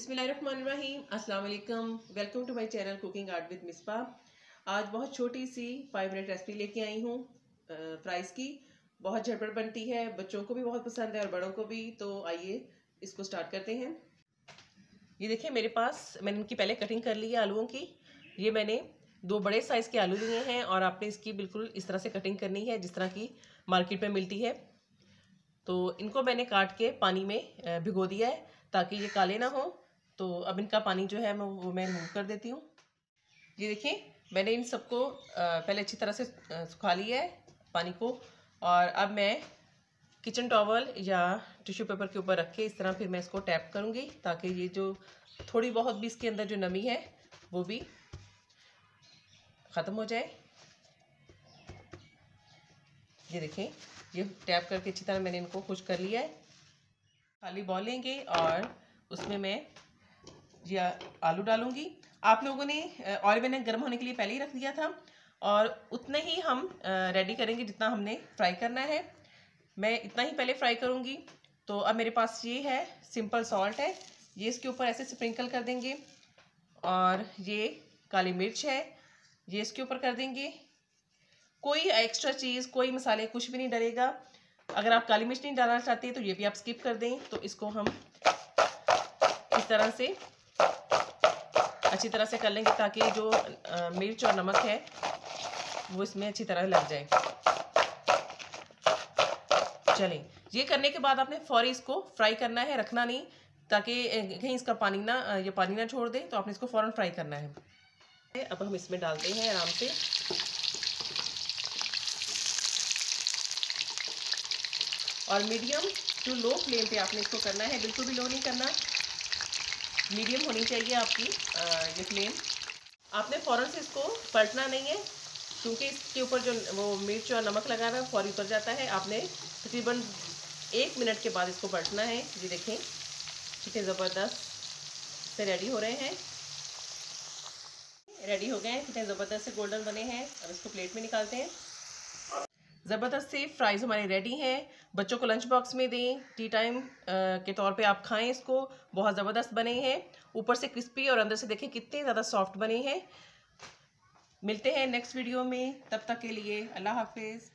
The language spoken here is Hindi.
बिस्मिल्लाहिर्रहमानिर्रहीम, अस्सलाम वालेकुम। Welcome to my channel cooking art with Misba. आज बहुत छोटी सी 5 मिनट रेसिपी लेके आई हूँ फ्राइज़ की। बहुत झटपट बनती है, बच्चों को भी बहुत पसंद है और बड़ों को भी। तो आइए इसको स्टार्ट करते हैं। ये देखिए मेरे पास, मैंने इनकी पहले कटिंग कर ली है आलूओं की। ये मैंने 2 बड़े साइज़ के आलू लिए हैं और आपने इसकी बिल्कुल इस तरह से कटिंग करनी है जिस तरह की मार्केट में मिलती है। तो इनको मैंने काट के पानी में भिगो दिया है ताकि ये काले ना हो। तो अब इनका पानी जो है वो मैं रिमूव कर देती हूँ। ये देखिए मैंने इन सबको पहले अच्छी तरह से सुखा लिया है पानी को, और अब मैं किचन टॉवल या टिश्यू पेपर के ऊपर रख के इस तरह फिर मैं इसको टैप करूँगी ताकि ये जो थोड़ी बहुत भी इसके अंदर जो नमी है वो भी ख़त्म हो जाए। ये देखें, ये टैप करके अच्छी तरह मैंने इनको खुश कर लिया है। खाली बॉल लेंगे और उसमें मैं ये आलू डालूंगी। आप लोगों ने ऑयल मैंने गर्म होने के लिए पहले ही रख दिया था और उतने ही हम रेडी करेंगे जितना हमने फ्राई करना है। मैं इतना ही पहले फ्राई करूंगी। तो अब मेरे पास ये है सिंपल सॉल्ट है, ये इसके ऊपर ऐसे स्प्रिंकल कर देंगे। और ये काली मिर्च है, ये इसके ऊपर कर देंगे। कोई एक्स्ट्रा चीज़, कोई मसाले कुछ भी नहीं डलेगा। अगर आप काली मिर्च नहीं डालना चाहते तो ये भी आप स्किप कर दें। तो इसको हम इस तरह से अच्छी तरह से कर लेंगे ताकि जो मिर्च और नमक है वो इसमें अच्छी तरह लग जाए। चलें, ये करने के बाद आपने फौरी इसको फ्राई करना है, रखना नहीं ताकि कहीं इसका पानी ना छोड़ दे। तो आपने इसको फ़ौरन फ्राई करना है। अब हम इसमें डालते हैं आराम से। और मीडियम टू लो फ्लेम पे आपने इसको करना है, बिल्कुल भी लो नहीं करना, मीडियम होनी चाहिए आपकी ये फ्लेम। आपने फ़ौरन से इसको पलटना नहीं है क्योंकि इसके ऊपर जो वो मिर्च और नमक लगा हुआ है फौरी उतर जाता है। आपने तकरीबन 1 मिनट के बाद इसको पलटना है। ये देखें कितने ज़बरदस्त से रेडी हो रहे हैं, रेडी हो गए हैं, कितने ज़बरदस्त से गोल्डन बने हैं। अब इसको प्लेट में निकालते हैं। ज़बरदस्त से फ्राइज़ हमारे रेडी हैं। बच्चों को लंच बॉक्स में दें, टी टाइम के तौर पे आप खाएं इसको। बहुत ज़बरदस्त बने हैं, ऊपर से क्रिस्पी और अंदर से देखें कितने ज़्यादा सॉफ्ट बने हैं। मिलते हैं नेक्स्ट वीडियो में, तब तक के लिए अल्लाह हाफिज़।